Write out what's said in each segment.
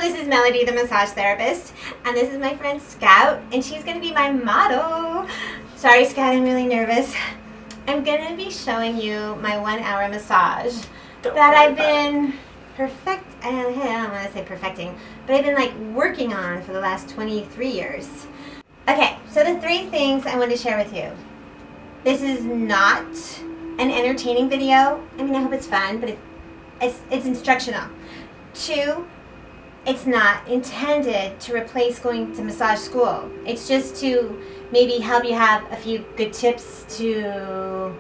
this is Melody, the massage therapist, and this is my friend Scout, and she's going to be my model. Sorry, Scout, I'm really nervous. I'm going to be showing you my 1 hour massage that I've been I don't want to say perfecting, but I've been like working on for the last 23 years. Okay, so the 3 things I want to share with you. This is not an entertaining video. I mean, I hope it's fun, but it's instructional. 2, it's not intended to replace going to massage school. It's just to maybe help you have a few good tips to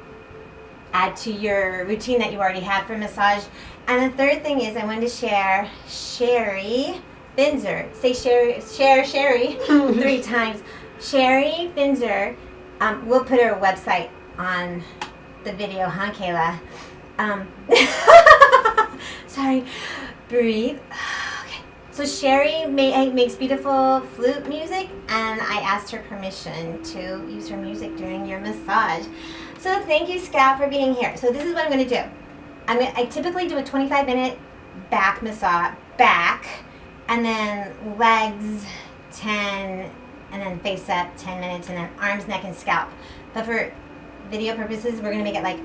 add to your routine that you already have for massage. And the 3rd thing is I wanted to share Sherry Binzer. Say Sherry 3 times. Sherry Binzer, we'll put her website on the video, huh, Kayla? Sorry, breathe. Okay. So Sherry makes beautiful flute music, and I asked her permission to use her music during your massage. So thank you, Scout, for being here. So this is what I'm going to do. I typically do a 25-minute back massage, and then legs 10, and then face up 10 minutes, and then arms, neck, and scalp. But for video purposes, we're going to make it like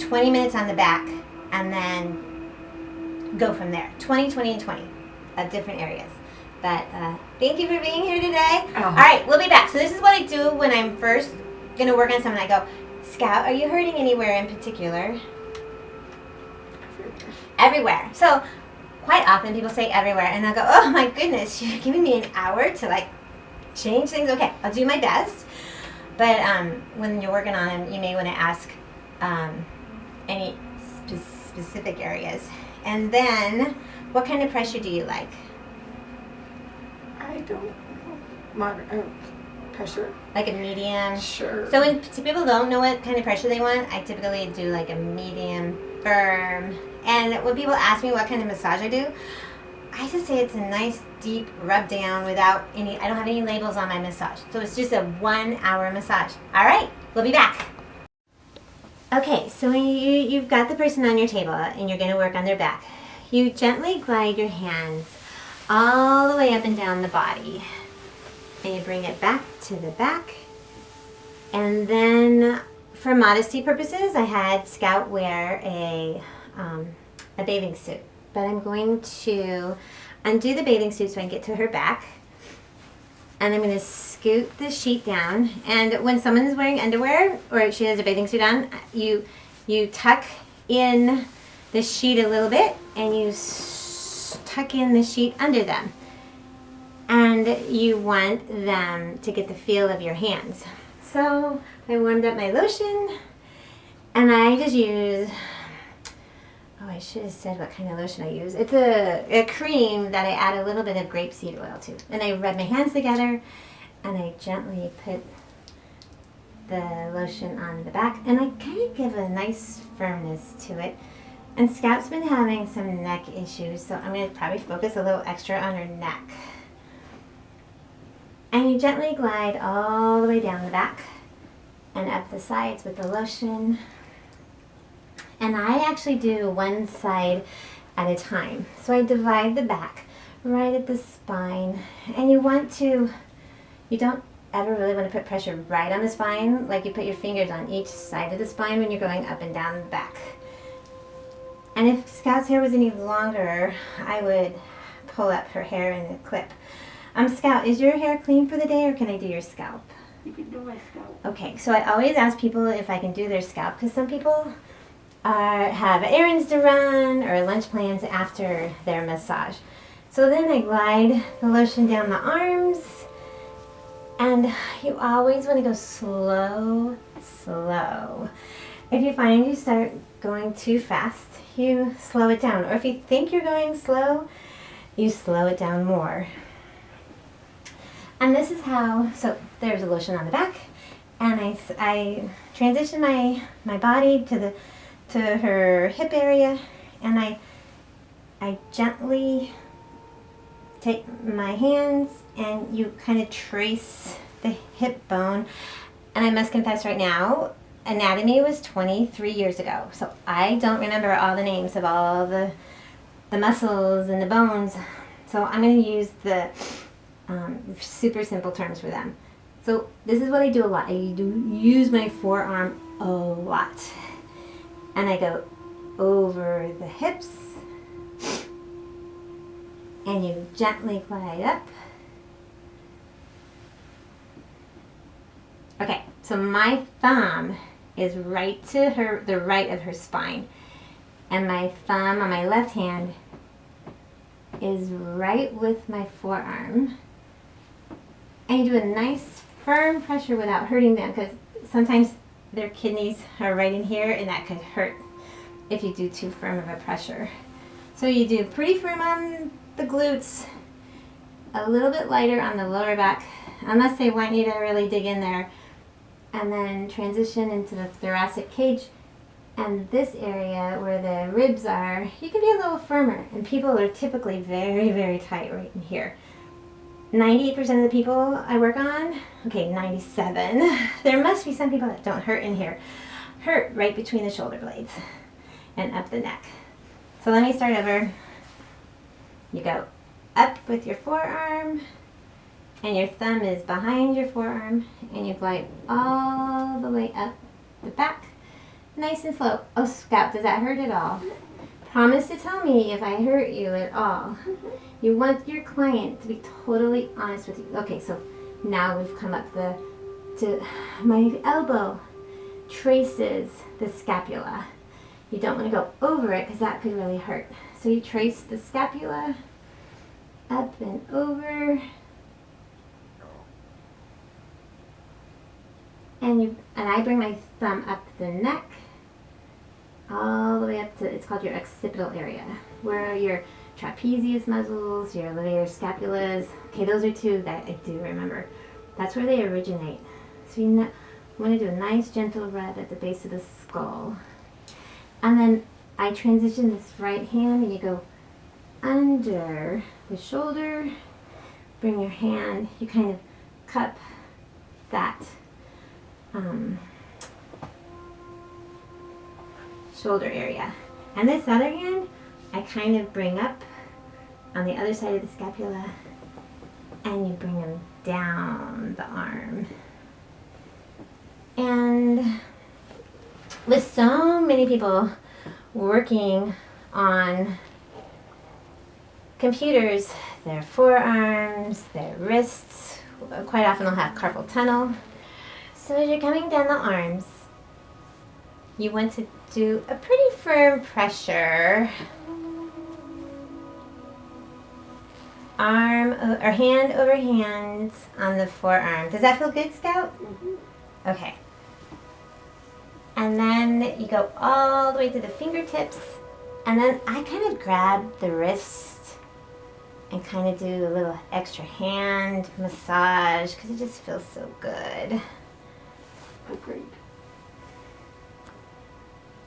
20 minutes on the back, and then go from there. 20, 20, and 20 of different areas. But thank you for being here today. Oh. All right, we'll be back. So this is what I do when I'm first going to work on someone. I go, Scout, are you hurting anywhere in particular? Everywhere. So quite often people say everywhere, and I'll go, oh my goodness, you're giving me an hour to like change things. Okay, I'll do my best. But when you're working on them, you may want to ask any specific areas. And then, what kind of pressure do you like? I don't know. Pressure? Like a medium? Sure. So when people don't know what kind of pressure they want, I typically do like a medium, firm. And when people ask me what kind of massage I do, I just say it's a nice deep rub down without any, I don't have any labels on my massage. So it's just a 1 hour massage. All right, we'll be back. Okay, so when you've got the person on your table and you're going to work on their back, you gently glide your hands all the way up and down the body. And you bring it back to the back. And then for modesty purposes, I had Scout wear a bathing suit. But I'm going to undo the bathing suit so I can get to her back. And I'm going to scoot the sheet down. And when someone is wearing underwear or she has a bathing suit on, you tuck in the sheet a little bit and you tuck in the sheet under them. And you want them to get the feel of your hands. So I warmed up my lotion, and I just use, I should have said what kind of lotion I use. It's a cream that I add a little bit of grapeseed oil to. And I rub my hands together, and I gently put the lotion on the back, and I kind of give a nice firmness to it. And Scout's been having some neck issues, so I'm going to probably focus a little extra on her neck. And you gently glide all the way down the back and up the sides with the lotion. And I actually do one side at a time. So I divide the back right at the spine. And you don't ever really want to put pressure right on the spine, like you put your fingers on each side of the spine when you're going up and down the back. And if Scout's hair was any longer, I would pull up her hair in a clip. Scout, is your hair clean for the day, or can I do your scalp? You can do my scalp. Okay, so I always ask people if I can do their scalp, because some people have errands to run or lunch plans after their massage. So then I glide the lotion down the arms, and you always want to go slow, slow. If you find you start going too fast, you slow it down. Or if you think you're going slow, you slow it down more. And this is how, so there's a lotion on the back, and I transition my body to her hip area, and I gently take my hands, and you kind of trace the hip bone. And I must confess right now, anatomy was 23 years ago, so I don't remember all the names of all the muscles and the bones. So I'm going to use the super simple terms for them. So this is what I do a lot. I do use my forearm a lot. And I go over the hips. And you gently glide up. Okay, so my thumb is right to the right of her spine. And my thumb on my left hand is right with my forearm. And you do a nice firm pressure without hurting them, because sometimes their kidneys are right in here and that could hurt if you do too firm of a pressure. So you do pretty firm on the glutes, a little bit lighter on the lower back, unless they want you to really dig in there, and then transition into the thoracic cage. And this area where the ribs are, you can be a little firmer, and people are typically very, very tight right in here. 98% of the people I work on, okay, 97, there must be some people that don't hurt in here, hurt right between the shoulder blades and up the neck. So let me start over. You go up with your forearm, and your thumb is behind your forearm, and you glide all the way up the back, nice and slow. Oh, scalp, does that hurt at all? Promise to tell me if I hurt you at all. You want your client to be totally honest with you. Okay, so now we've come up to my elbow, traces the scapula. You don't want to go over it because that could really hurt. So you trace the scapula up and over. And I bring my thumb up the neck, all the way up to, it's called your occipital area, where your trapezius muscles, your levator scapulas, okay, those are two that I do remember. That's where they originate. So you want to do a nice gentle rub at the base of the skull. And then I transition this right hand, and you go under the shoulder, bring your hand, you kind of cup that shoulder area. And this other hand, I kind of bring up on the other side of the scapula, and you bring them down the arm. And with so many people working on computers, their forearms, their wrists, quite often they'll have carpal tunnel. So as you're coming down the arms, you want to do a pretty firm pressure. Arm or hand over hand on the forearm. Does that feel good, Scout? Mm-hmm. Okay. And then you go all the way to the fingertips, and then I kind of grab the wrist and kind of do a little extra hand massage because it just feels so good. Agreed.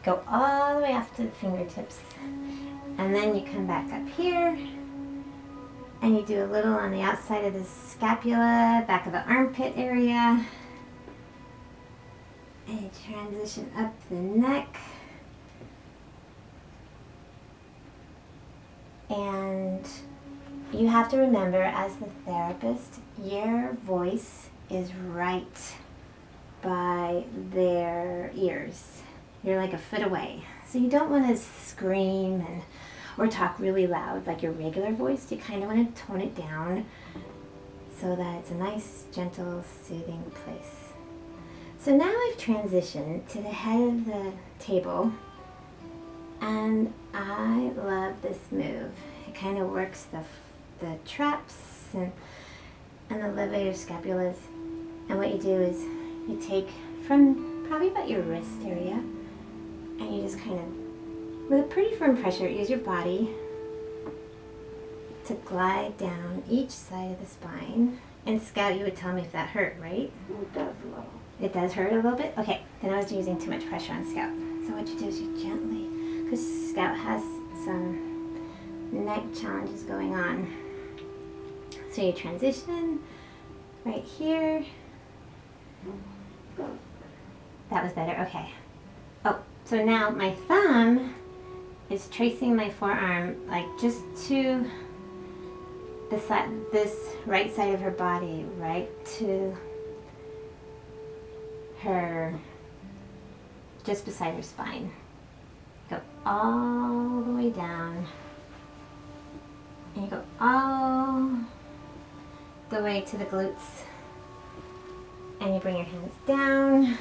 Go all the way off to the fingertips, and then you come back up here, and you do a little on the outside of the scapula, back of the armpit area, and you transition up the neck, and you have to remember, as the therapist, your voice is right by their ears. You're like a foot away. So you don't want to scream or talk really loud like your regular voice. You kind of want to tone it down so that it's a nice, gentle, soothing place. So now I've transitioned to the head of the table, and I love this move. It kind of works the traps and the levator scapulas. And what you do is you take from probably about your wrist area, and you just kind of, with a pretty firm pressure, use your body to glide down each side of the spine. And Scout, you would tell me if that hurt, right? It does a little. It does hurt a little bit? Okay, then I was using too much pressure on Scout. So what you do is you gently, because Scout has some neck challenges going on. So you transition right here. That was better, okay. Oh, so now my thumb is tracing my forearm like just to this right side of her body, right to her, just beside her spine. Go all the way down. And you go all the way to the glutes. And you bring your hands down.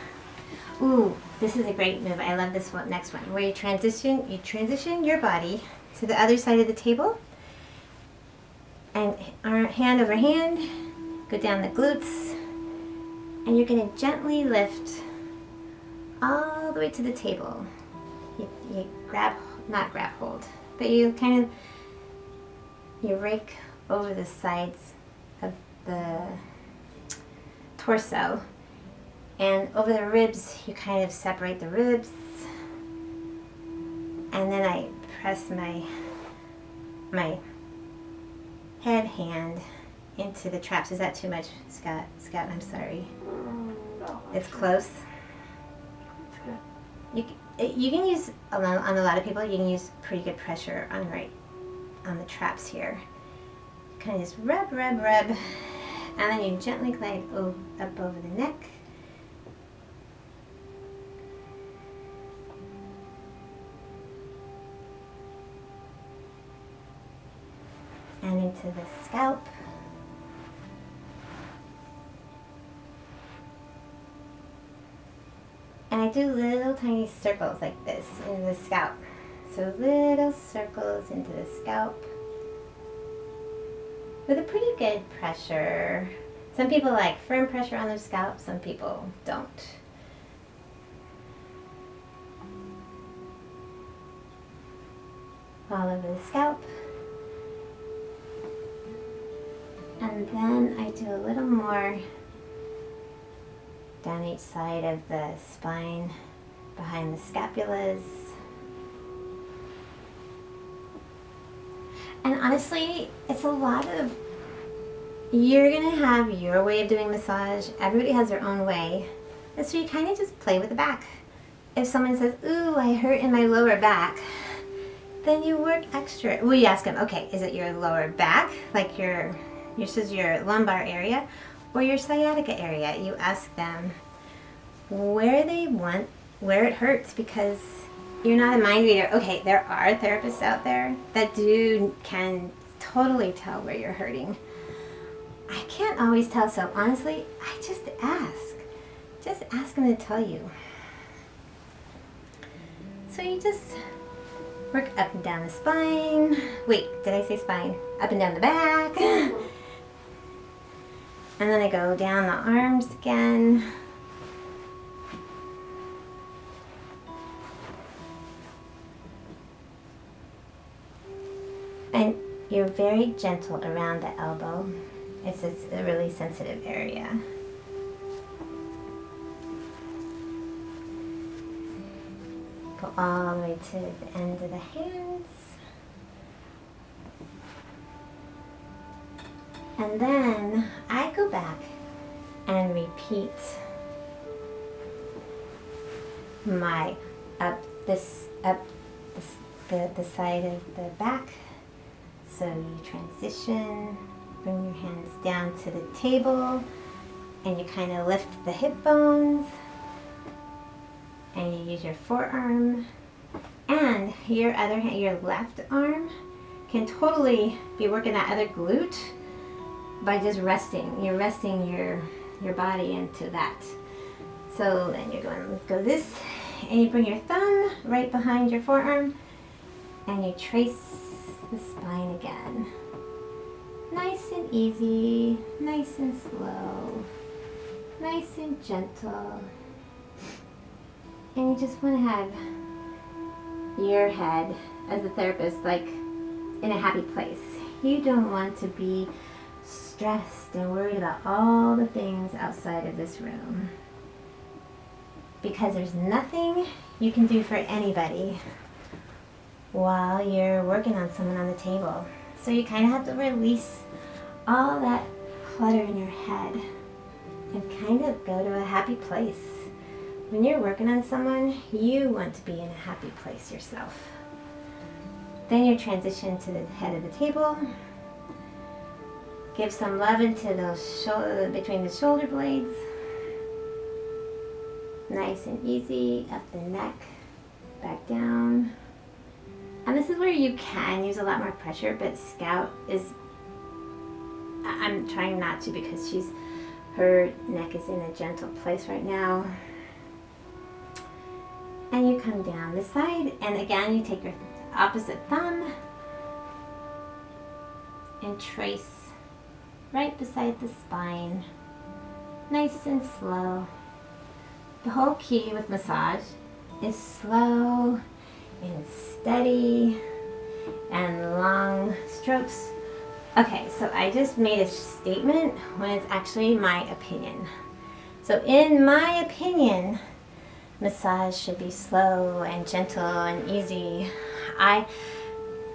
Ooh, this is a great move. I love this one. Next one, where you transition your body to the other side of the table. And hand over hand, go down the glutes. And you're going to gently lift all the way to the table. You grab, not grab hold, but you kind of, you rake over the sides of the torso, and over the ribs you kind of separate the ribs, and then I press my head hand into the traps. Is that too much, Scott? Scott, I'm sorry. No, It's close. it's good. You can use, on a lot of people, you can use pretty good pressure on the traps here. Kind of just rub, and then you gently glide up over the neck. And into the scalp. And I do little tiny circles like this in the scalp. So little circles into the scalp with a pretty good pressure. Some people like firm pressure on their scalp, some people don't. All over the scalp. And then I do a little more down each side of the spine, behind the scapulas. And honestly, it's a lot of, you're gonna have your way of doing massage. Everybody has their own way. And so you kind of just play with the back. If someone says, ooh, I hurt in my lower back, then you work extra. Well, you ask them, okay, is it your lower back, like your lumbar area, or your sciatica area? You ask them where it hurts, because you're not a mind reader. Okay, there are therapists out there that can totally tell where you're hurting. I can't always tell, so honestly, I just ask. Just ask them to tell you. So you just work up and down the spine. Wait, did I say spine? Up and down the back. And then I go down the arms again. And you're very gentle around the elbow. It's a really sensitive area. Go all the way to the end of the hands. And then I go back and repeat my the side of the back. So you transition, bring your hands down to the table, and you kind of lift the hip bones, and you use your forearm, and your other hand, your left arm can totally be working that other glute by just resting. You're resting your body into that. So then you're going to go this, and you bring your thumb right behind your forearm, and you trace the spine again. Nice and easy, nice and slow, nice and gentle. And you just want to have your head, as a therapist, like in a happy place. You don't want to be stressed and worried about all the things outside of this room, because there's nothing you can do for anybody while you're working on someone on the table. So you kind of have to release all that clutter in your head and kind of go to a happy place. When you're working on someone, you want to be in a happy place yourself. Then you transition to the head of the table. Give some love into those between the shoulder blades. Nice and easy, up the neck, back down. And this is where you can use a lot more pressure, but Scout is, I'm trying not to because her neck is in a gentle place right now. And you come down this side, and again you take your opposite thumb and trace right beside the spine, nice and slow. The whole key with massage is slow and steady and long strokes. Okay, so I just made a statement when it's actually my opinion. So in my opinion, massage should be slow and gentle and easy. I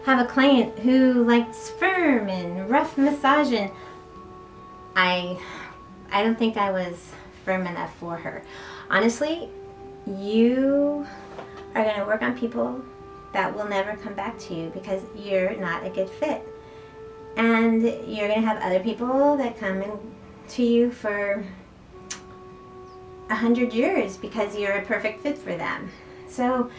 have a client who likes firm and rough massage, and I don't think I was firm enough for her. Honestly, you are going to work on people that will never come back to you because you're not a good fit. And you're going to have other people that come in to you for 100 years because you're a perfect fit for them. So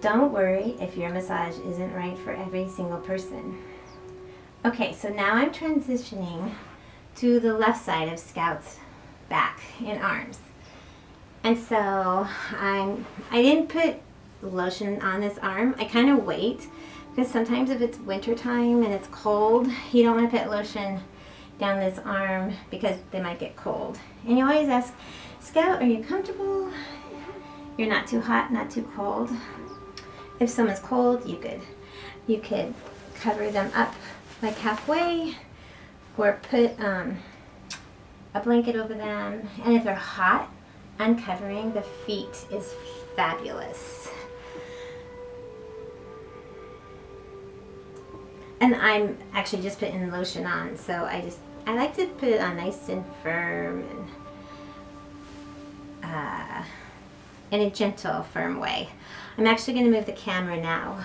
don't worry if your massage isn't right for every single person. Okay, so now I'm transitioning to the left side of Scout's back and arms. And so I didn't put lotion on this arm. I kind of wait because sometimes if it's winter time and it's cold, you don't want to put lotion down this arm because they might get cold. And you always ask, Scout, are you comfortable? You're not too hot, not too cold. If someone's cold, you could cover them up like halfway, or put a blanket over them. And if they're hot, uncovering the feet is fabulous. And I'm actually just putting lotion on, so I like to put it on nice and firm and in a gentle, firm way. I'm actually going to move the camera now.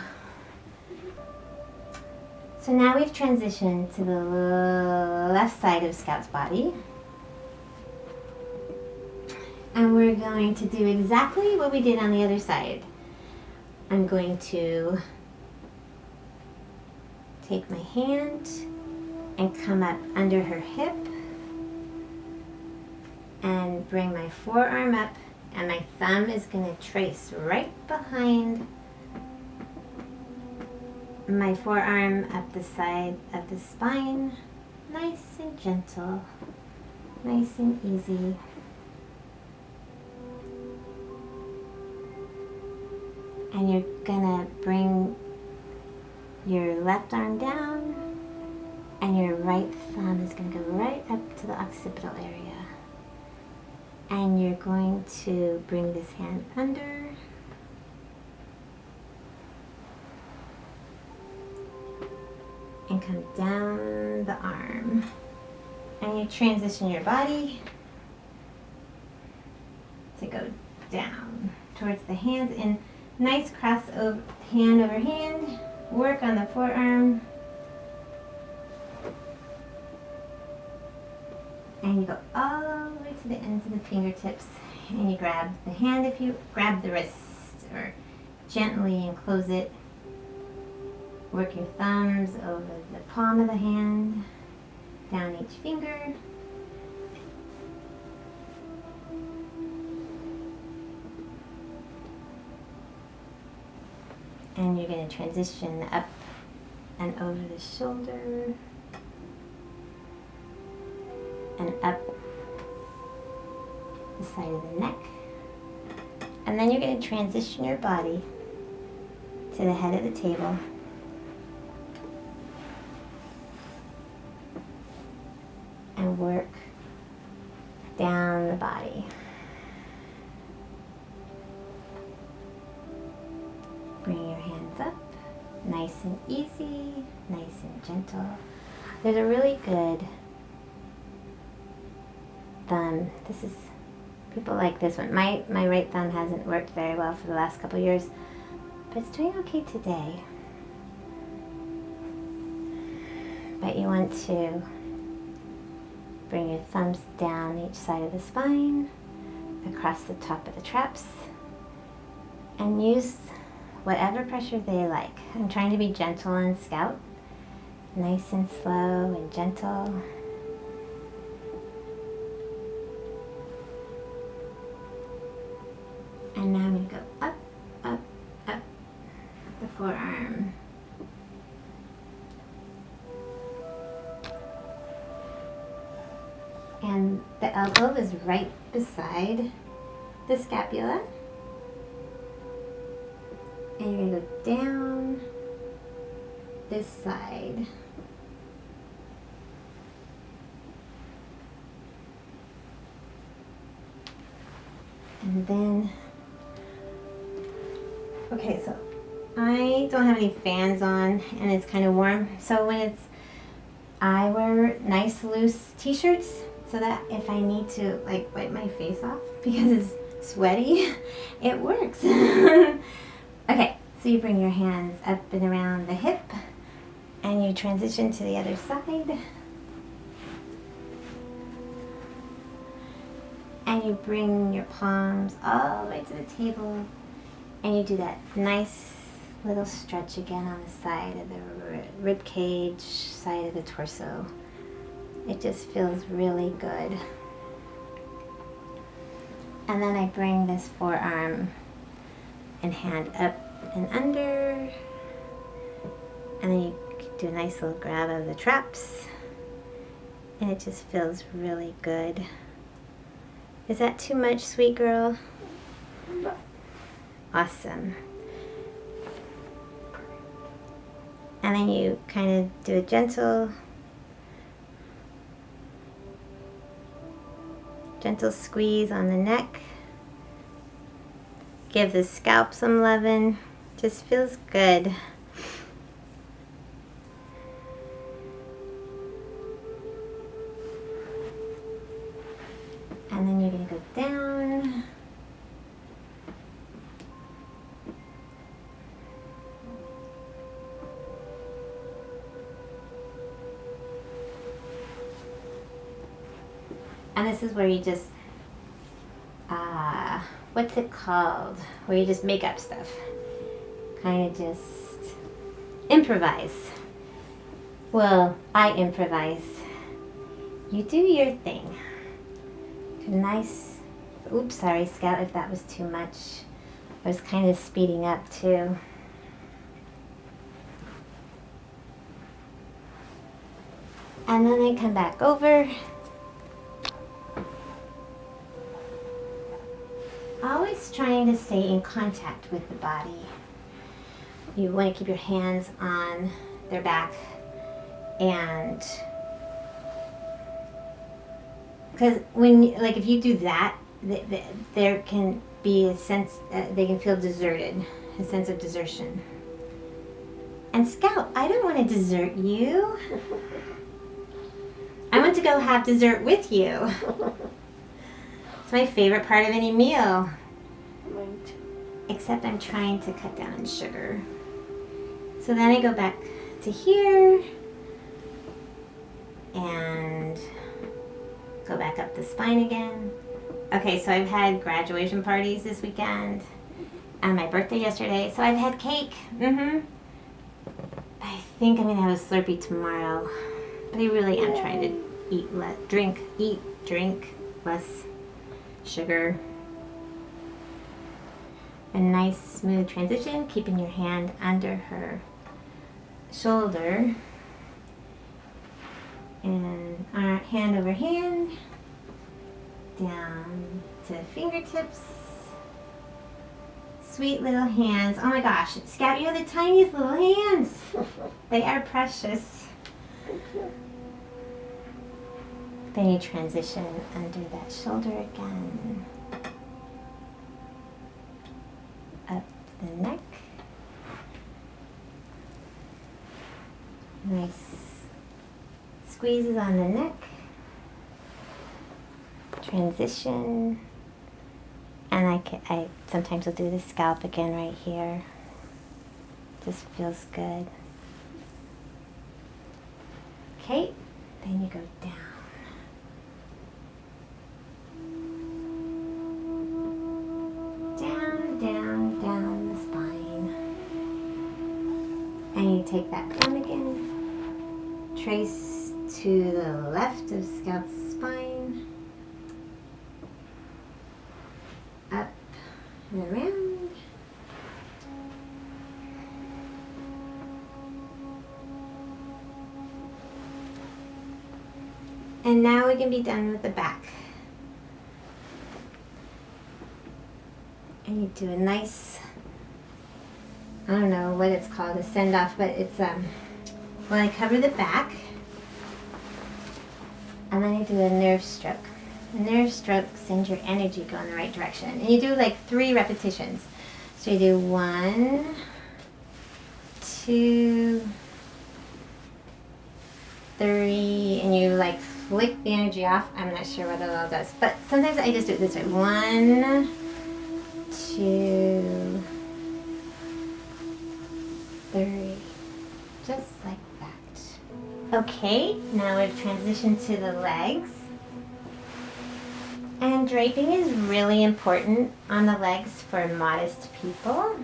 So now we've transitioned to the left side of Scout's body. And we're going to do exactly what we did on the other side. I'm going to take my hand and come up under her hip and bring my forearm up, and my thumb is going to trace right behind my forearm up the side of the spine, nice and gentle, nice and easy. And you're gonna bring your left arm down, and your right thumb is gonna go right up to the occipital area. And you're going to bring this hand under, and come down the arm. And you transition your body to go down towards the hands in nice cross over, hand over hand. Work on the forearm. And you go all the way to the ends of the fingertips, and you grab the hand if you grab the wrist, or gently enclose it. Work your thumbs over the palm of the hand, down each finger. And you're going to transition up and over the shoulder and up the side of the neck. And then you're going to transition your body to the head of the table. And work down the body. Bring your hands up, nice and easy, nice and gentle. There's a really good thumb. This is, people like this one. My right thumb hasn't worked very well for the last couple years, but it's doing okay today. But you want to Bring your thumbs down each side of the spine, across the top of the traps, and use whatever pressure they like. I'm trying to be gentle on scalp, nice and slow and gentle. And now I'm going to go up, up, up the forearm. And the elbow is right beside the scapula. And you're going to go down this side. And then, okay, so I don't have any fans on and it's kind of warm. So I wear nice loose t-shirts so that if I need to like wipe my face off because it's sweaty, it works. Okay, so you bring your hands up and around the hip and you transition to the other side. And you bring your palms all the way to the table and you do that nice little stretch again on the side of the rib cage, side of the torso. It just feels really good. And then I bring this forearm and hand up and under. And then you do a nice little grab of the traps. And it just feels really good. Is that too much, sweet girl? Awesome. And then you kind of do a gentle squeeze on the neck. Give the scalp some loving. Just feels good. And then you're going to go down. And this is where you just, what's it called? Where you just make up stuff. Kind of just improvise. Well, I improvise. You do your thing. Nice, oops, sorry, Scout, if that was too much. I was kind of speeding up too. And then I come back over. Always trying to stay in contact with the body. You want to keep your hands on their back, and because if you do that, there can be a sense, they can feel deserted, a sense of desertion. And Scout, I don't want to desert you. I want to go have dessert with you. It's my favorite part of any meal. Mine too. Except I'm trying to cut down on sugar. So then I go back to here and go back up the spine again. Okay, so I've had graduation parties this weekend and my birthday yesterday, so I've had cake. I think I'm gonna have a Slurpee tomorrow, but I really am trying to drink less sugar. A nice smooth transition, keeping your hand under her shoulder and hand over hand down to fingertips. Sweet little hands. Oh my gosh, Scout, you have the tiniest little hands. They are precious. Then you transition under that shoulder again. Up the neck. Nice squeezes on the neck. Transition. And I sometimes will do the scalp again right here. Just feels good. Okay, then you go down. trace to the left of scalp spine, up and around. And now we can be done with the back. And you do a nice, I don't know what it's called, a send off, but it's well, I cover the back, and then I do a nerve stroke. A nerve stroke sends your energy go in the right direction. And you do like 3 repetitions. So you do 1, 2, 3, and you like flick the energy off. I'm not sure what it all does, but sometimes I just do it this way. 1, 2, 3, just like that. Okay, now we've transitioned to the legs. And draping is really important on the legs for modest people.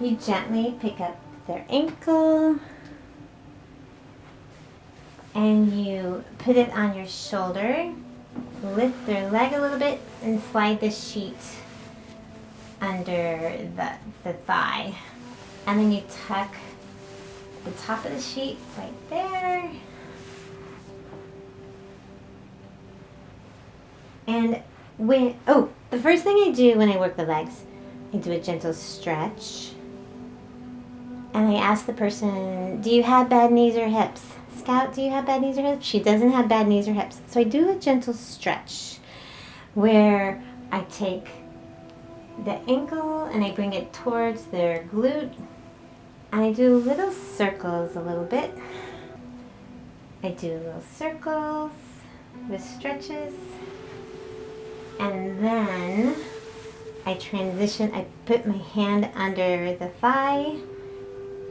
You gently pick up their ankle and you put it on your shoulder, lift their leg a little bit, and slide the sheet under the thigh. And then you tuck the top of the sheet right there. And the first thing I do when I work the legs, I do a gentle stretch. And I ask the person, do you have bad knees or hips? Scout, do you have bad knees or hips? She doesn't have bad knees or hips. So I do a gentle stretch where I take the ankle and I bring it towards their glute. And I do little circles a little bit. I do little circles with stretches. And then I transition, I put my hand under the thigh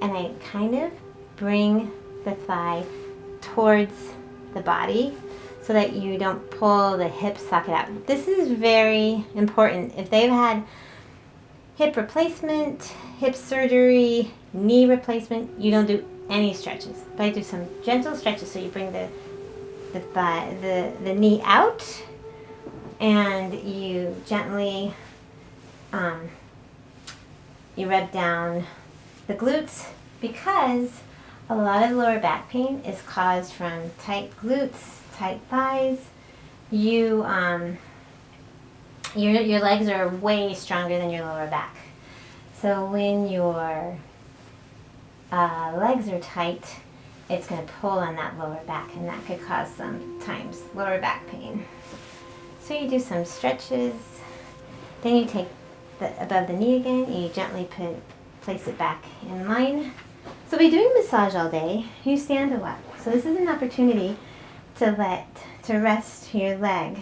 and I kind of bring the thigh towards the body so that you don't pull the hip socket out. This is very important. If they've had hip replacement, hip surgery, knee replacement, you don't do any stretches. But I do some gentle stretches, so you bring the knee out and you gently you rub down the glutes, because a lot of lower back pain is caused from tight glutes, tight thighs. Your legs are way stronger than your lower back. So when your legs are tight, it's going to pull on that lower back, and that could cause sometimes lower back pain. So you do some stretches, then you take above the knee again, and you gently place it back in line. So we'll be doing massage all day. You stand a lot. So this is an opportunity to rest your leg.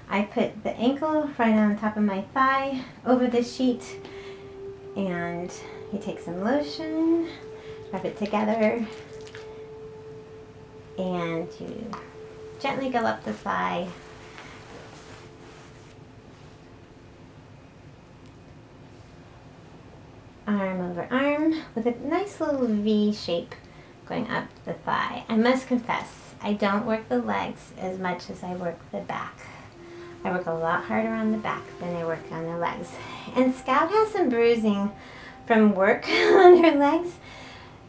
I put the ankle right on top of my thigh over the sheet, and you take some lotion, rub it together, and you gently go up the thigh. Arm over arm with a nice little V shape going up the thigh. I must confess, I don't work the legs as much as I work the back. I work a lot harder on the back than I work on the legs. And Scout has some bruising from work on her legs.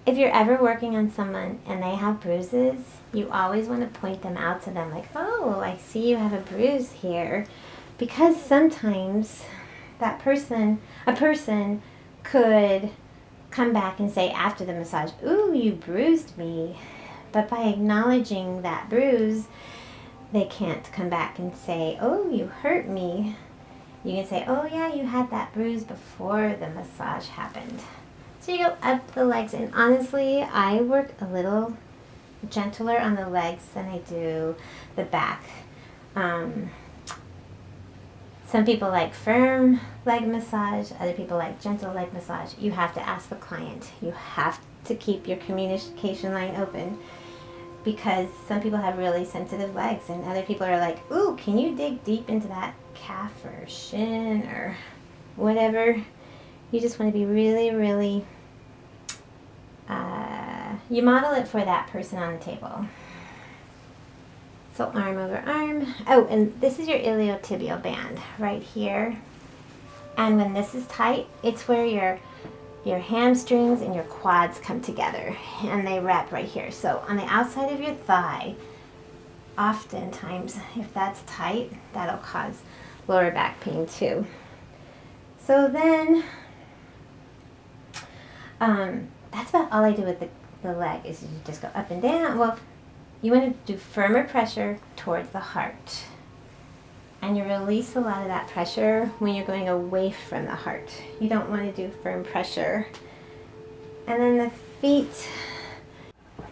If you're ever working on someone and they have bruises, you always want to point them out to them, like, oh, I see you have a bruise here. Because sometimes a person could come back and say after the massage, ooh, you bruised me. But by acknowledging that bruise, they can't come back and say, oh, you hurt me. You can say, oh yeah, you had that bruise before the massage happened. So you go up the legs, and honestly, I work a little gentler on the legs than I do the back. Some people like firm leg massage, other people like gentle leg massage. You have to ask the client. You have to keep your communication line open, because some people have really sensitive legs and other people are like, ooh, can you dig deep into that calf or shin or whatever? You just want to be really, really you model it for that person on the table. So arm over arm. Oh, and this is your iliotibial band right here. And when this is tight, it's where your hamstrings and your quads come together, and they wrap right here. So on the outside of your thigh, oftentimes, if that's tight, that'll cause lower back pain too. So then, that's about all I do with the leg, is you just go up and down. Well, you want to do firmer pressure towards the heart. And you release a lot of that pressure when you're going away from the heart. You don't want to do firm pressure. And then the feet. So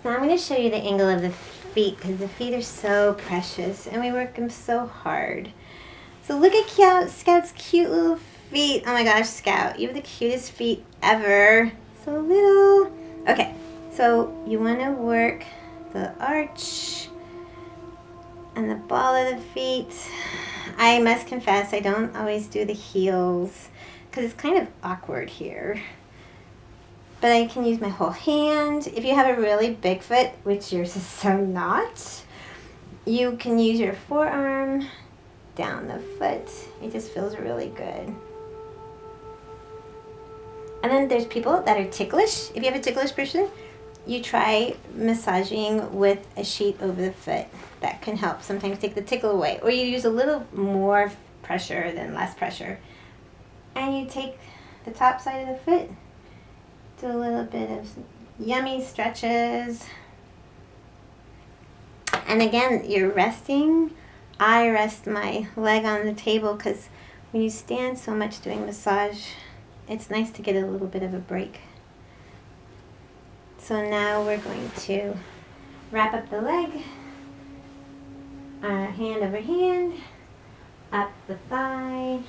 now I'm going to show you the angle of the feet, because the feet are so precious and we work them so hard. So look at Scout's cute little feet. Oh my gosh, Scout, you have the cutest feet ever. So little. Okay, so you want to work the arch and the ball of the feet. I must confess, I don't always do the heels because it's kind of awkward here. But I can use my whole hand. If you have a really big foot, which yours is so not, you can use your forearm down the foot. It just feels really good. And then there's people that are ticklish. If you have a ticklish person, you try massaging with a sheet over the foot. That can help sometimes take the tickle away. Or you use a little more pressure than less pressure. And you take the top side of the foot, do a little bit of yummy stretches. And again, you're resting. I rest my leg on the table because when you stand so much doing massage, it's nice to get a little bit of a break. So now we're going to wrap up the leg, hand over hand, up the thigh,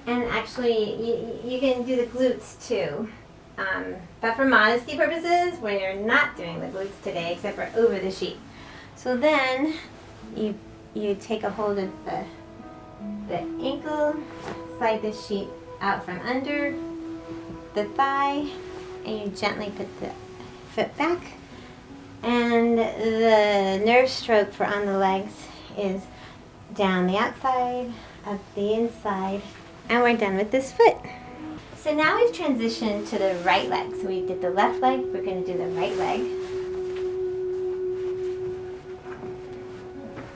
and actually you can do the glutes too. But for modesty purposes, when you're not doing the glutes today, except for over the sheet. So then you take a hold of the ankle, slide the sheet out from under the thigh, and you gently put the foot back. And the nerve stroke for on the legs is down the outside, up the inside, and we're done with this foot. So now we've transitioned to the right leg. So we did the left leg, we're going to do the right leg.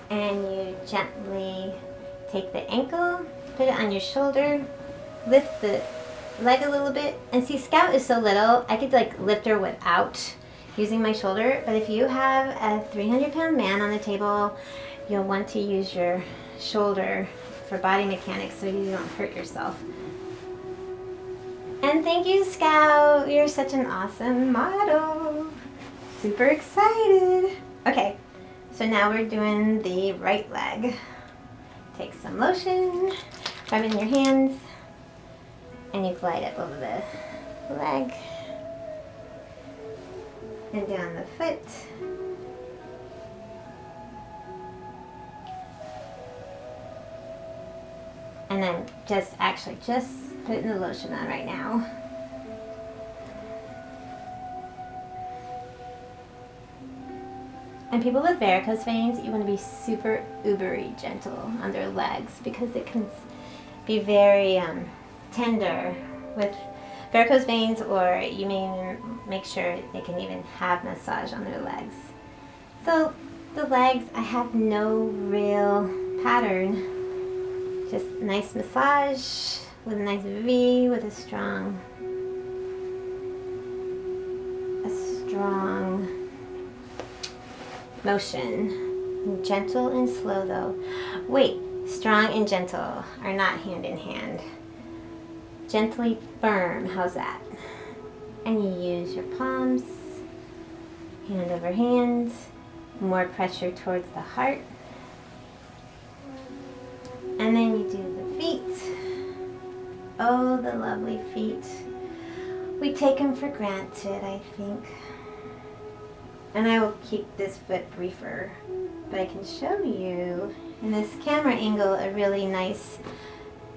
And you gently take the ankle, put it on your shoulder, lift the leg a little bit. And see, Scout is so little, I could like lift her without using my shoulder. But if you have a 300-pound man on the table, you'll want to use your shoulder for body mechanics so you don't hurt yourself. And thank you, Scout. You're such an awesome model. Super excited. Okay, so now we're doing the right leg. Take some lotion, rub it in your hands, and you glide up over the leg and down the foot. And then just putting the lotion on right now. And people with varicose veins, you want to be super ubery gentle on their legs because it can be very tender with varicose veins, or you may make sure they can even have massage on their legs. So the legs, I have no real pattern. Just nice massage with a nice V with a strong motion. Gentle and slow though. Wait, strong and gentle are not hand in hand. Gently firm, how's that? And you use your palms, hand over hand, more pressure towards the heart. And then you do the feet. Oh, the lovely feet. We take them for granted, I think. And I will keep this foot briefer, but I can show you in this camera angle a really nice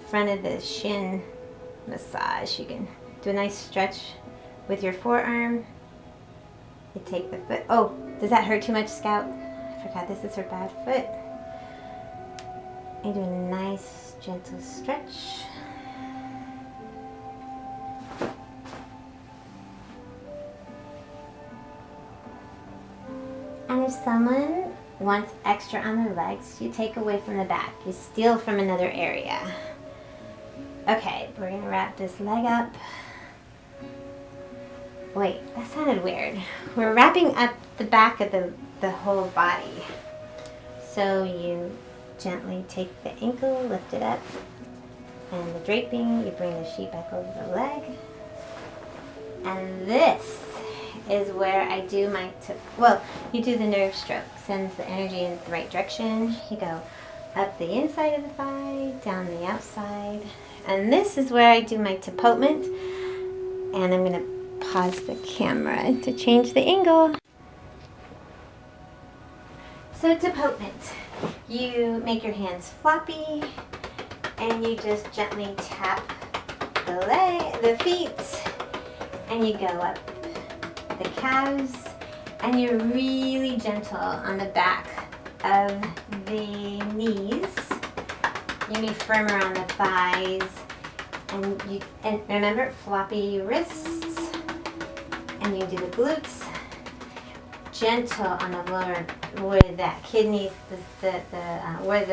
front of the shin massage. You can do a nice stretch with your forearm. You take the foot. Oh, does that hurt too much, Scout? I forgot this is her bad foot. You do a nice gentle stretch. And if someone wants extra on their legs, you take away from the back. You steal from another area. Okay, we're gonna wrap this leg up. Wait, that sounded weird. We're wrapping up the back of the whole body. So you gently take the ankle, lift it up, and the draping, you bring the sheet back over the leg. And this is where I do my, you do the nerve stroke, sends the energy in the right direction. You go up the inside of the thigh, down the outside. And this is where I do my tapotement. And I'm gonna pause the camera to change the angle. So tapotement, you make your hands floppy and you just gently tap the feet, and you go up the calves, and you're really gentle on the back of the knees. You be firmer on the thighs, and remember, floppy wrists, and you do the glutes. Gentle on the lower, where that kidneys, where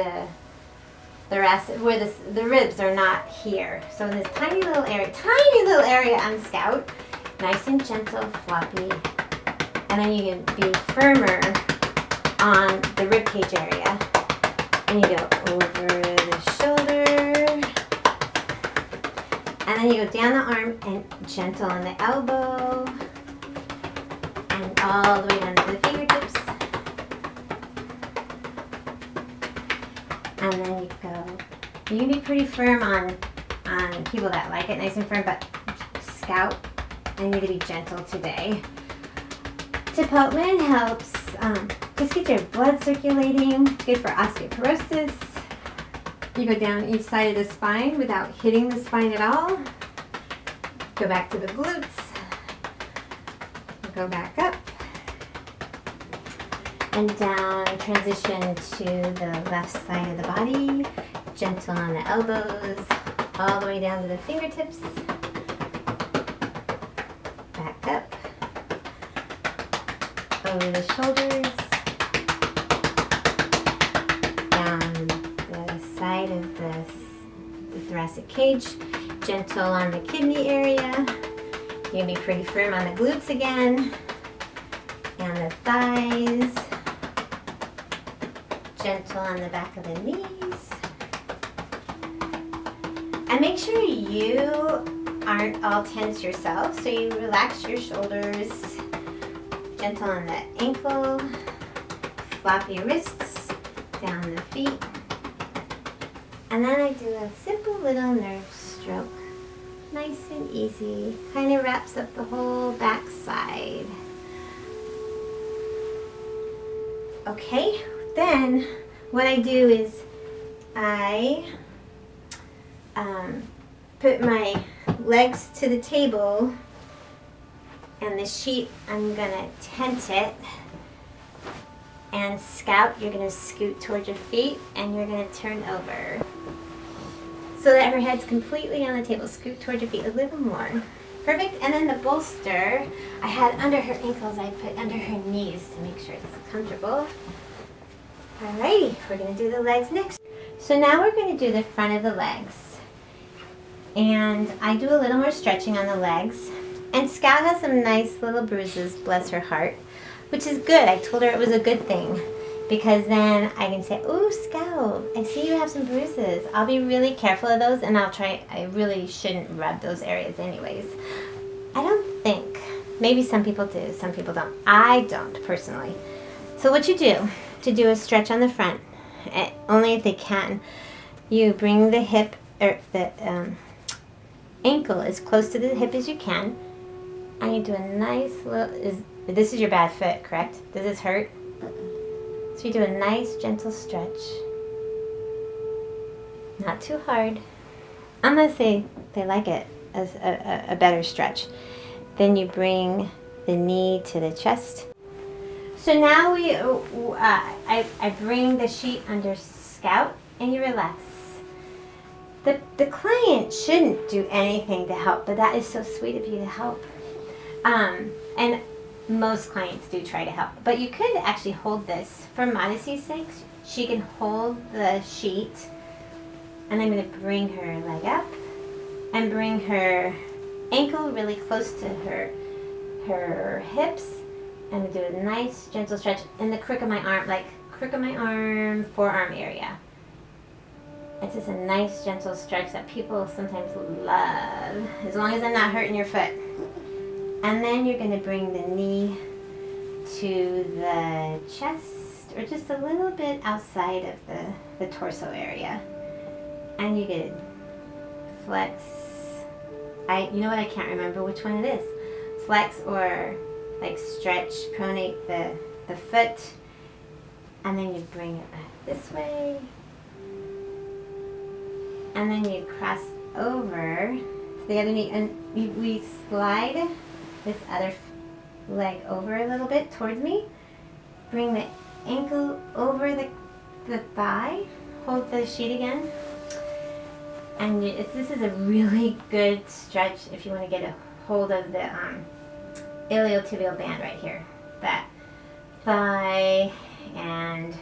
the ribs are not here. So in this tiny little area on Scout, nice and gentle, floppy, and then you can be firmer on the rib cage area, and you go over the shoulder, and then you go down the arm and gentle on the elbow, and all the way down to the fingertips, and then you go. You can be pretty firm on people that like it nice and firm, but Scout, I need to be gentle today. Tapotement helps just get your blood circulating, good for osteoporosis. You go down each side of the spine without hitting the spine at all. Go back to the glutes. Go back up and down, transition to the left side of the body, gentle on the elbows, all the way down to the fingertips, back up, over the shoulders, down the side of the thoracic cage, gentle on the kidney area. You can be pretty firm on the glutes again, and the thighs, gentle on the back of the knees. And make sure you aren't all tense yourself, so you relax your shoulders, gentle on the ankle, floppy wrists, down the feet. And then I do a simple little nerve stroke. Nice and easy, kind of wraps up the whole back side. Okay, then what I do is I put my legs to the table, and the sheet, I'm gonna tent it, and Scout, you're gonna scoot towards your feet and you're gonna turn over so that her head's completely on the table. Scoot towards your feet a little more. Perfect. And then the bolster I had under her ankles, I put under her knees to make sure it's comfortable. Alrighty, we're gonna do the legs next. So now we're gonna do the front of the legs. And I do a little more stretching on the legs. And Scout has some nice little bruises, bless her heart, which is good. I told her it was a good thing, because then I can say, "Ooh, Scout, I see you have some bruises." I'll be really careful of those, and I really shouldn't rub those areas anyways. I don't think. Maybe some people do, some people don't. I don't, personally. So what you do to do a stretch on the front, only if they can, you bring the hip, or the ankle as close to the hip as you can, and you do a nice little, this is your bad foot, correct? Does this hurt? So you do a nice gentle stretch. Not too hard, unless they like it as a better stretch. Then you bring the knee to the chest. So now I bring the sheet under scalp and you relax. The client shouldn't do anything to help, but that is so sweet of you to help. And most clients do try to help, but you could actually hold this for modesty's sake. She can hold the sheet, and I'm going to bring her leg up and bring her ankle really close to her hips, and do a nice gentle stretch in the crook of my arm, like crook of my arm, forearm area. It's just a nice gentle stretch that people sometimes love, as long as I'm not hurting your foot. And then you're going to bring the knee to the chest, or just a little bit outside of the torso area. And you could flex. You know what, I can't remember which one it is. Flex or like stretch, pronate the foot. And then you bring it back this way. And then you cross over to the other knee, and we slide this other leg over a little bit towards me. Bring the ankle over the thigh. Hold the sheet again. And this is a really good stretch if you want to get a hold of the iliotibial band right here. That thigh and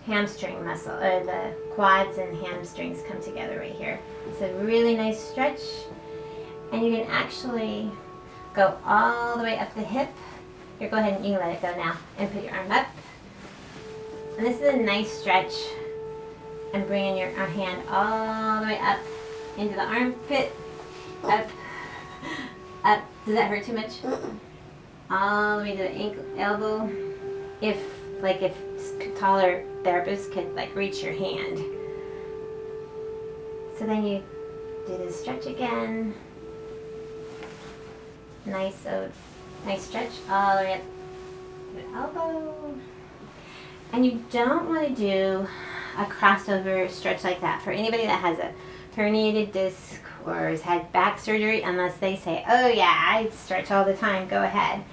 hamstring muscle, or the quads and hamstrings come together right here. It's a really nice stretch, and you can actually go all the way up the hip. Here, go ahead and you can let it go now, and put your arm up. And this is a nice stretch, and bringing your hand all the way up into the armpit, up, up. Does that hurt too much? All the way to the ankle, elbow. If taller therapists could like reach your hand. So then you do the stretch again. Nice stretch all the way up to the elbow. And you don't want to do a crossover stretch like that for anybody that has a herniated disc or has had back surgery, unless they say, oh yeah, I stretch all the time, go ahead.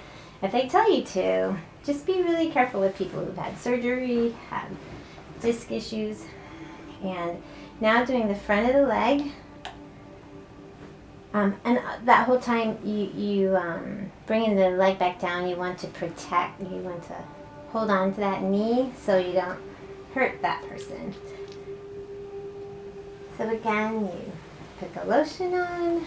If they tell you to, just be really careful with people who've had surgery, have disc issues. And now doing the front of the leg. And that whole time you bringing the leg back down, you want to protect, you want to hold on to that knee so you don't hurt that person. So again, you put the lotion on.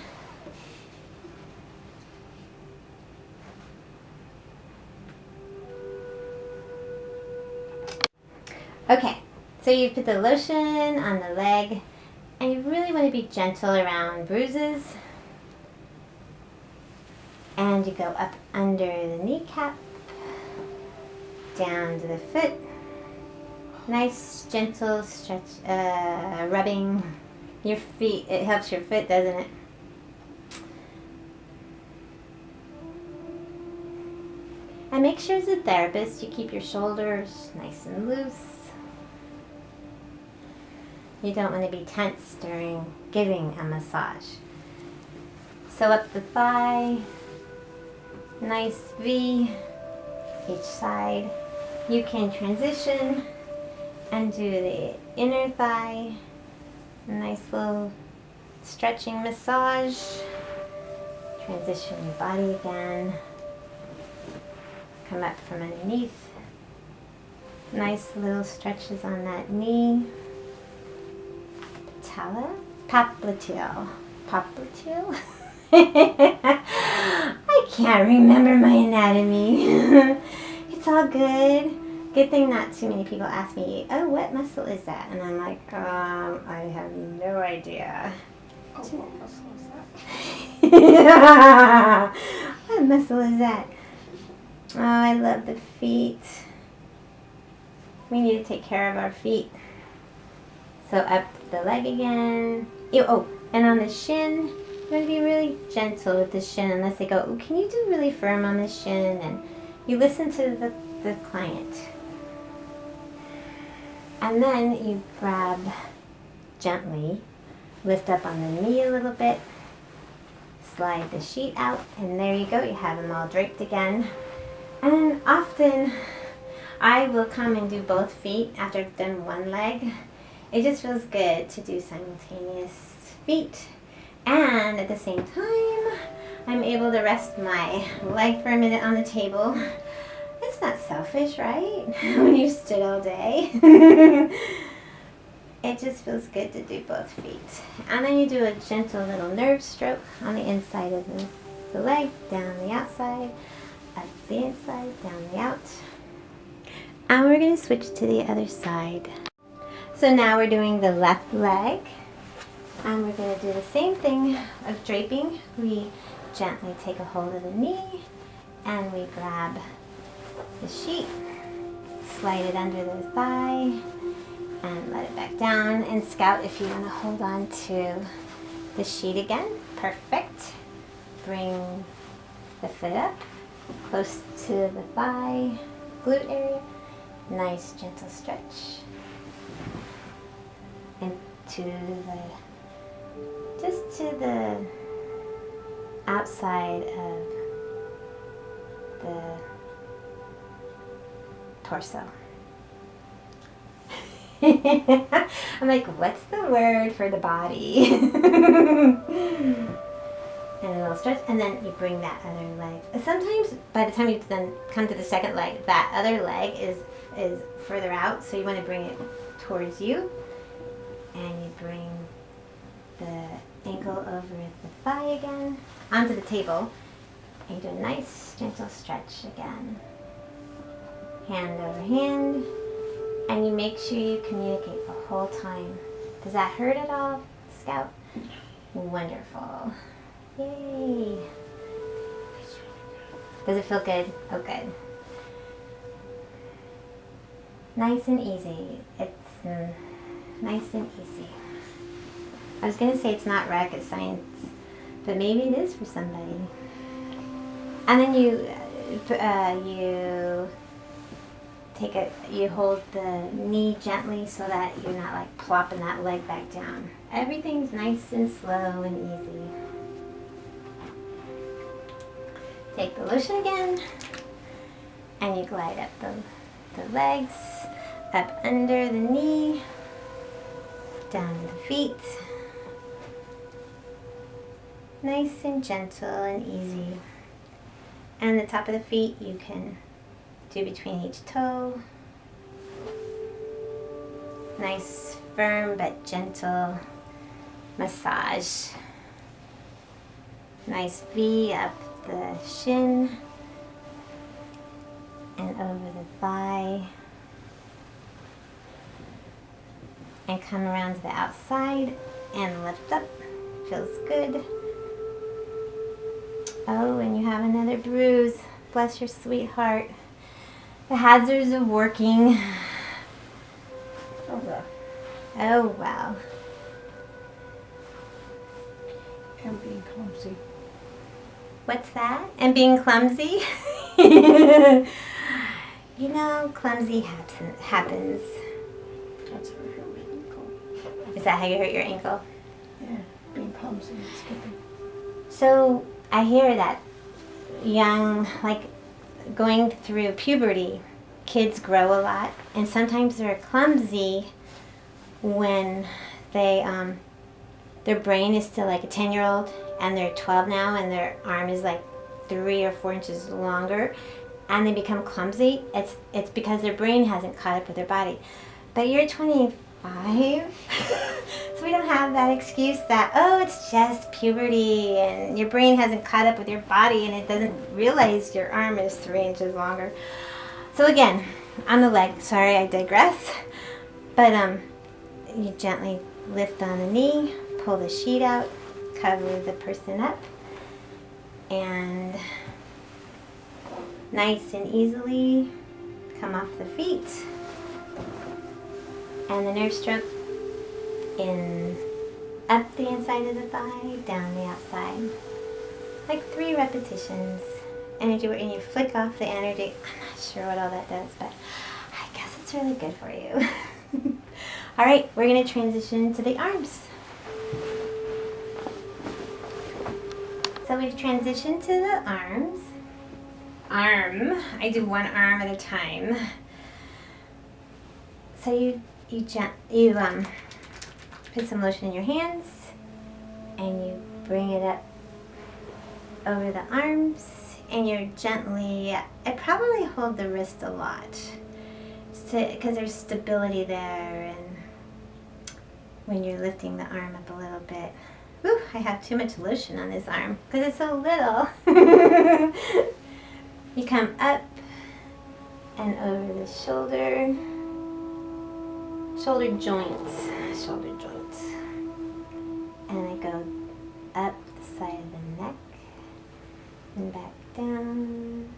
Okay, so you put the lotion on the leg, and you really want to be gentle around bruises. And you go up under the kneecap, down to the foot. Nice gentle stretch, rubbing your feet. It helps your foot, doesn't it? And make sure as a therapist you keep your shoulders nice and loose. You don't want to be tense during giving a massage. So up the thigh, nice V each side. You can transition and do the inner thigh. Nice little stretching massage. Transition your body again. Come up from underneath. Nice little stretches on that knee. Popliteal. Popliteal? I can't remember my anatomy. It's all good. Good thing not too many people ask me, oh, what muscle is that? And I'm like, I have no idea. Oh, what muscle is that? What muscle is that? Oh, I love the feet. We need to take care of our feet. So up the leg again. Oh, and on the shin, you're going to be really gentle with the shin, unless they go, oh, can you do really firm on the shin? And you listen to the client. And then you grab gently, lift up on the knee a little bit, slide the sheet out, and there you go. You have them all draped again. And often I will come and do both feet after I've done one leg. It just feels good to do simultaneous feet. And at the same time, I'm able to rest my leg for a minute on the table. It's not selfish, right? When you stood all day. It just feels good to do both feet. And then you do a gentle little nerve stroke on the inside of the leg, down the outside, up the inside, down the out. And we're going to switch to the other side. So now we're doing the left leg. And we're going to do the same thing of draping. We gently take a hold of the knee and we grab the sheet, slide it under the thigh, and let it back down. And Scout, if you want to hold on to the sheet again, perfect. Bring the foot up, close to the thigh, glute area. Nice gentle stretch. And just to the outside of the torso. I'm like, what's the word for the body? And a little stretch, and then you bring that other leg. Sometimes by the time you then come to the second leg, that other leg is further out, so you want to bring it towards you, and you bring the ankle over the thigh again, onto the table, and you do a nice gentle stretch again. Hand over hand, and you make sure you communicate the whole time. Does that hurt at all, Scout? Wonderful. Yay. Does it feel good? Oh, good. Nice and easy. It's nice and easy. I was going to say it's not rocket science, but maybe it is for somebody. And then you hold the knee gently so that you're not like plopping that leg back down. Everything's nice and slow and easy. Take the lotion again, and you glide up the legs, up under the knee, down to the feet. Nice and gentle and easy. And the top of the feet you can do between each toe. Nice, firm but gentle massage. Nice V up the shin and over the thigh. And come around to the outside and lift up. Feels good. Oh, and you have another bruise. Bless your sweetheart. The hazards of working. Okay. Oh, wow. And being clumsy. What's that? And being clumsy? You know, clumsy happens. That's how I hurt my ankle. Is that how you hurt your ankle? Yeah, being clumsy and skipping. So I hear that young, like going through puberty, kids grow a lot, and sometimes they're clumsy when they their brain is still like a 10-year-old and they're 12 now and their arm is like 3 or 4 inches longer and they become clumsy. It's because their brain hasn't caught up with their body. But you're 25, so we don't have that excuse that, oh, it's just puberty and your brain hasn't caught up with your body and it doesn't realize your arm is 3 inches longer. So again, on the leg, sorry I digress, but you gently lift on the knee, pull the sheet out, cover the person up, and nice and easily come off the feet. And the nerve stroke in up the inside of the thigh, down the outside. Like 3 repetitions. And you flick off the energy. I'm not sure what all that does, but I guess it's really good for you. All right, we're going to transition to the arms. So we've transitioned to the arms. I do one arm at a time. So you put some lotion in your hands and you bring it up over the arms and you're gently, I probably hold the wrist a lot because there's stability there, and when you're lifting the arm up a little bit. Whew, I have too much lotion on this arm because it's so little. You come up and over the shoulder joints, and I go up the side of the neck and back down,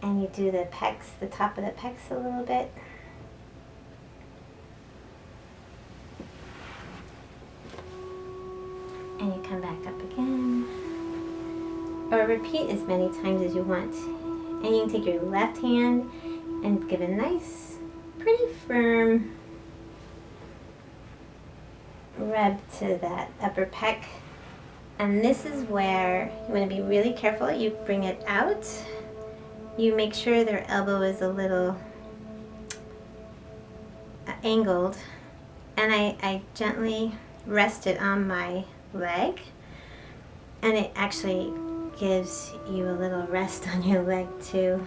and you do the pecs, the top of the pecs a little bit. And you come back up again. Or repeat as many times as you want. And you can take your left hand and give a nice, pretty firm rub to that upper pec. And this is where you want to be really careful. You bring it out. You make sure their elbow is a little angled. And I gently rest it on my leg. And it actually gives you a little rest on your leg too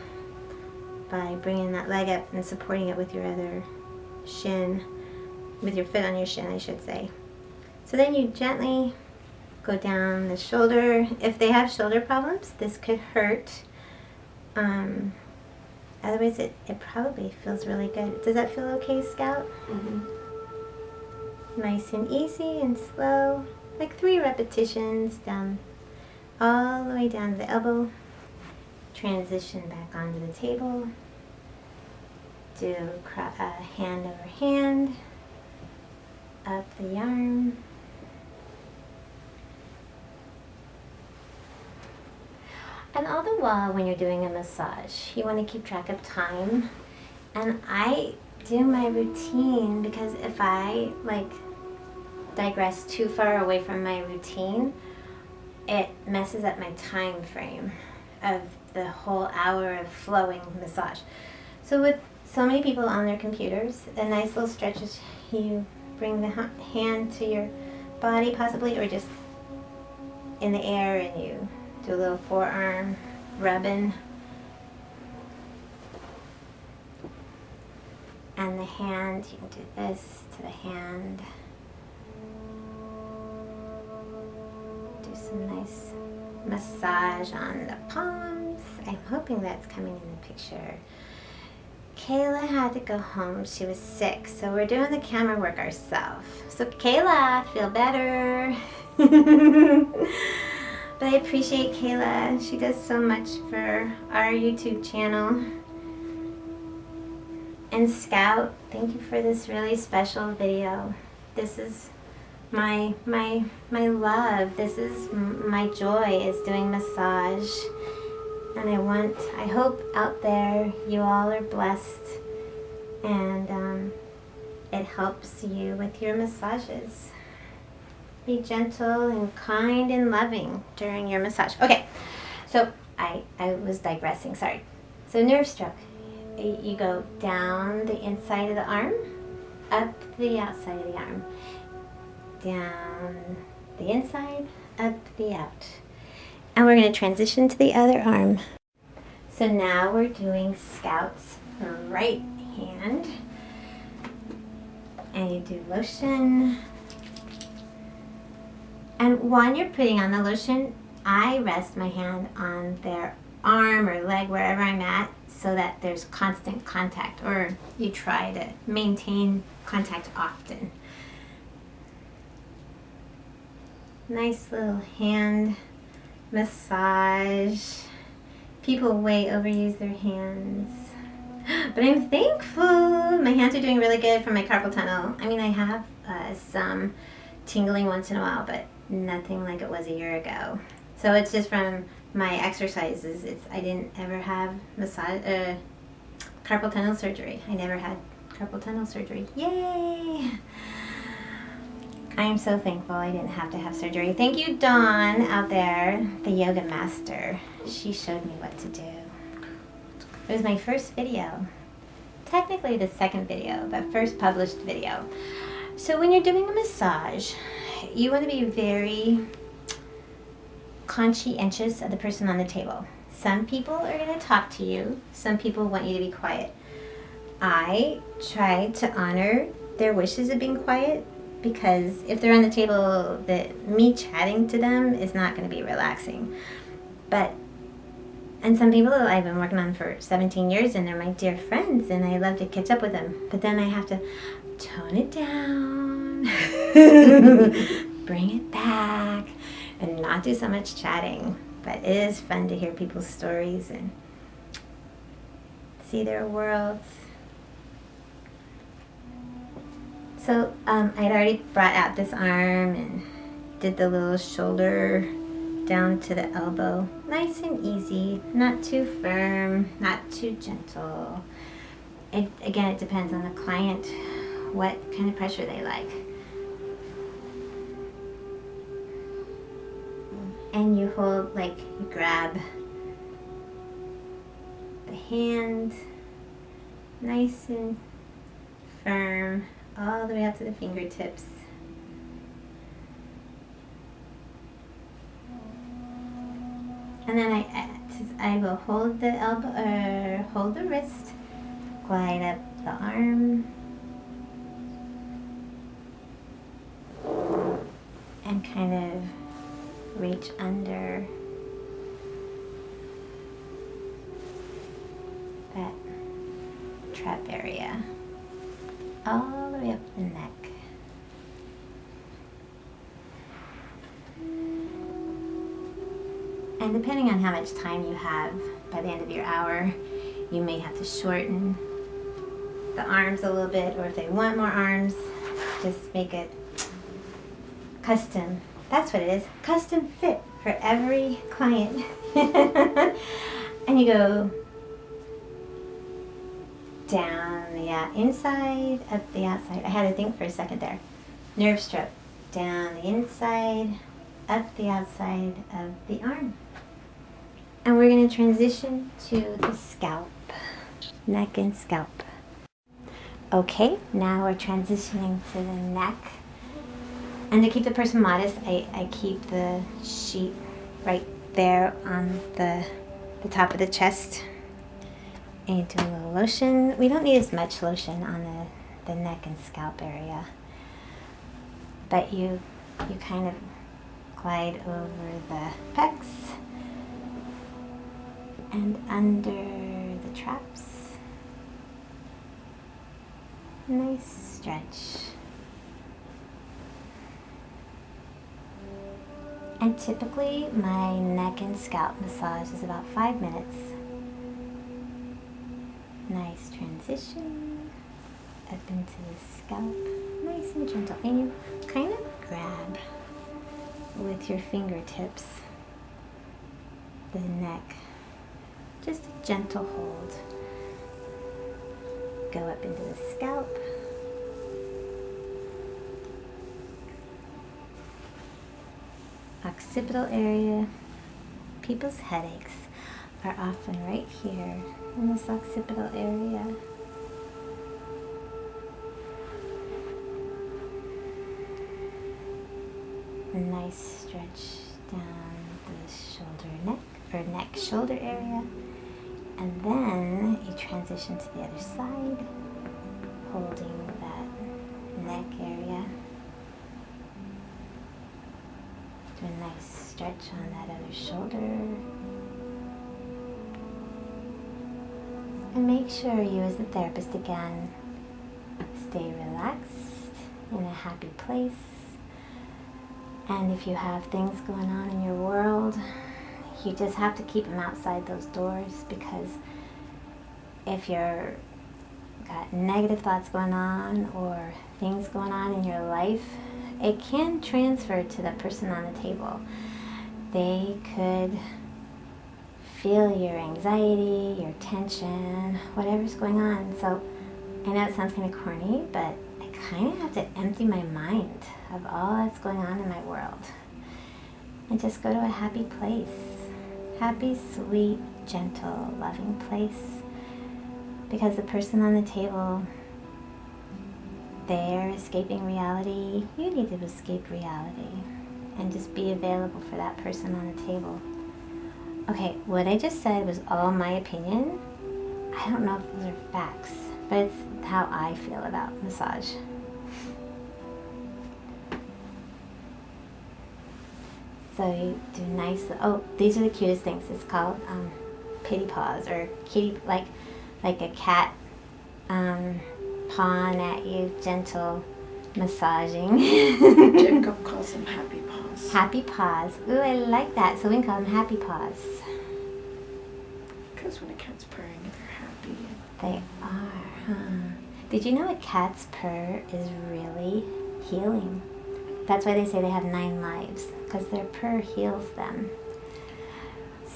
by bringing that leg up and supporting it with your other shin, with your foot on your shin, I should say. So then you gently go down the shoulder. If they have shoulder problems, this could hurt. Otherwise, it probably feels really good. Does that feel okay, Scout? Mm-hmm. Nice and easy and slow, like 3 repetitions down, all the way down to the elbow. Transition back onto the table. Do hand over hand, up the arm. And all the while when you're doing a massage, you want to keep track of time. And I do my routine because if I digress too far away from my routine, it messes up my time frame of the whole hour of flowing massage. So with so many people on their computers, a nice little stretch is you bring the hand to your body possibly, or just in the air, and you do a little forearm rubbing. And the hand, you can do this to the hand. Do some nice massage on the palms. I'm hoping that's coming in the picture. Kayla had to go home. She was sick, so we're doing the camera work ourselves. So Kayla, feel better. But I appreciate Kayla. She does so much for our YouTube channel. And Scout, thank you for this really special video. This is my love. This is my joy, is doing massage. And I hope out there you all are blessed, and it helps you with your massages. Be gentle and kind and loving during your massage. Okay, so I was digressing, sorry. So nerve stroke, you go down the inside of the arm, up the outside of the arm, down the inside, up the out. And we're going to transition to the other arm. So now we're doing Scout's right hand. And you do lotion. And while you're putting on the lotion, I rest my hand on their arm or leg, wherever I'm at, so that there's constant contact, or you try to maintain contact often. Nice little hand massage. People way overuse their hands, but I'm thankful. My hands are doing really good from my carpal tunnel. I mean, I have some tingling once in a while, but nothing like it was a year ago. So it's just from my exercises. I didn't ever have carpal tunnel surgery. I never had carpal tunnel surgery. Yay! I am so thankful I didn't have to have surgery. Thank you, Dawn, out there, the yoga master. She showed me what to do. It was my first video. Technically the second video, but first published video. So when you're doing a massage, you want to be very conscientious of the person on the table. Some people are going to talk to you. Some people want you to be quiet. I try to honor their wishes of being quiet, because if they're on the table, that me chatting to them is not going to be relaxing. And some people I've been working on for 17 years, and they're my dear friends, and I love to catch up with them. But then I have to tone it down, bring it back, and not do so much chatting. But it is fun to hear people's stories and see their worlds. So I'd already brought out this arm and did the little shoulder down to the elbow. Nice and easy, not too firm, not too gentle. Again, it depends on the client, what kind of pressure they like. And you hold, like, you grab the hand, nice and firm, all the way up to the fingertips. And then I will hold the elbow, hold the wrist, glide up the arm, and kind of reach under that trap area, all the way up the neck. And depending on how much time you have by the end of your hour, you may have to shorten the arms a little bit, or if they want more arms, just make it custom. That's what it is, custom fit for every client. And you go down the inside, up the outside. I had to think for a second there. Nerve stroke. Down the inside, up the outside of the arm. And we're going to transition to the scalp, neck and scalp. Okay, now we're transitioning to the neck. And to keep the person modest, I keep the sheet right there on the top of the chest. And you do a little lotion. We don't need as much lotion on the neck and scalp area. But you kind of glide over the pecs and under the traps. Nice stretch. And typically my neck and scalp massage is about 5 minutes. Nice transition up into the scalp, nice and gentle. And you kind of grab with your fingertips the neck, just a gentle hold. Go up into the scalp. Occipital area. People's headaches are often right here in this occipital area. A nice stretch down the neck shoulder area. And then you transition to the other side, holding that neck area. Do a nice stretch on that other shoulder. And make sure you, as the therapist again, stay relaxed, in a happy place. And if you have things going on in your world, you just have to keep them outside those doors, because if you're got negative thoughts going on or things going on in your life, it can transfer to the person on the table. They could feel your anxiety, your tension, whatever's going on. So I know it sounds kind of corny, but I kind of have to empty my mind of all that's going on in my world and just go to a happy place. Happy, sweet, gentle, loving place. Because the person on the table, they're escaping reality. You need to escape reality and just be available for that person on the table. Okay, what I just said was all my opinion. I don't know if those are facts, but it's how I feel about massage. So you do nice, oh, these are the cutest things. It's called pity paws, or kitty, like a cat pawing at you, gentle massaging. Jacob calls them happy paws. Happy paws. Ooh, I like that. So we can call them happy paws. Because when a cat's purring, they're happy. They are, huh? Did you know a cat's purr is really healing? That's why they say they have 9 lives, because their purr heals them.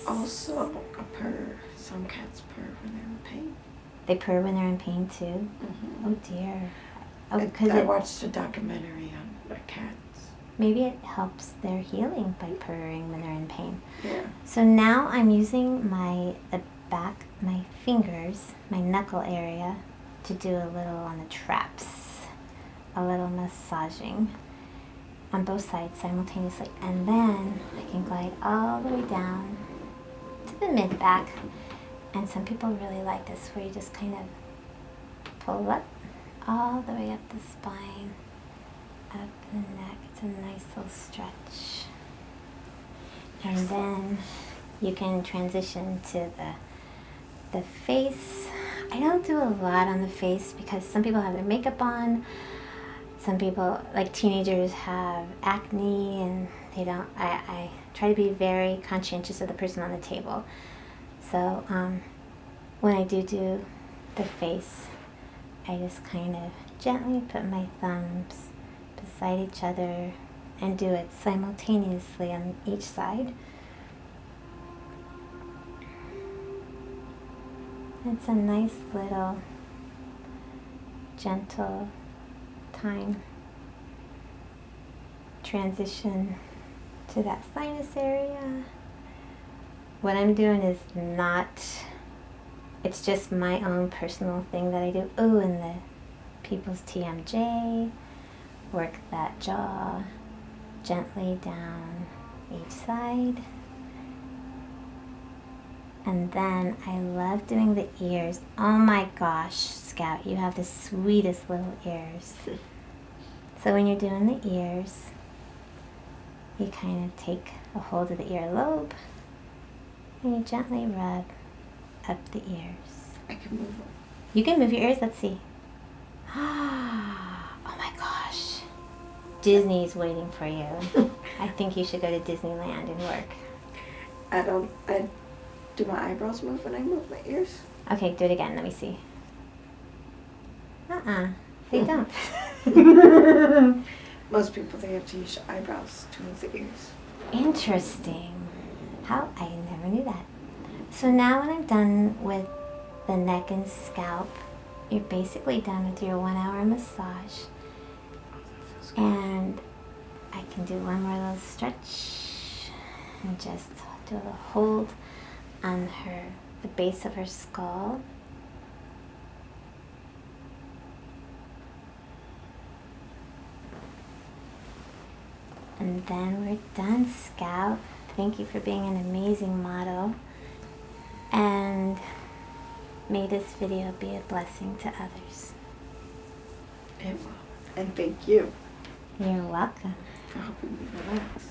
Also, a purr. Some cats purr when they're in pain. They purr when they're in pain too? Mm-hmm. Oh dear. Oh, I watched a documentary on cats. Maybe it helps their healing by purring when they're in pain. Yeah. So now I'm using the back, my fingers, my knuckle area, to do a little on the traps, a little massaging on both sides simultaneously, and then I can glide all the way down to the mid back. And some people really like this, where you just kind of pull up all the way up the spine, up the neck. It's a nice little stretch. And then you can transition to the face. I don't do a lot on the face because some people have their makeup on. Some people, like teenagers, have acne and they don't. I try to be very conscientious of the person on the table. So when I do the face, I just kind of gently put my thumbs beside each other and do it simultaneously on each side. It's a nice little gentle time transition to that sinus area. What I'm doing is not, it's just my own personal thing that I do. Oh, and the people's TMJ, work that jaw gently down each side. And then I love doing the ears. Oh my gosh, Scout, you have the sweetest little ears. So when you're doing the ears, you kind of take a hold of the earlobe and you gently rub up the ears. I can move them. You can move your ears, let's see. Oh my gosh. Disney's waiting for you. I think you should go to Disneyland and work. I do my eyebrows move when I move my ears? Okay, do it again, let me see. They don't. Most people, they have to use your eyebrows to move the ears. Interesting. How? I never knew that. So now when I'm done with the neck and scalp, you're basically done with your 1 hour massage. And I can do one more little stretch and just do a little hold on the base of her skull. And then we're done, Scout. Thank you for being an amazing model. And may this video be a blessing to others. It will. And thank you You're welcome. for helping me relax.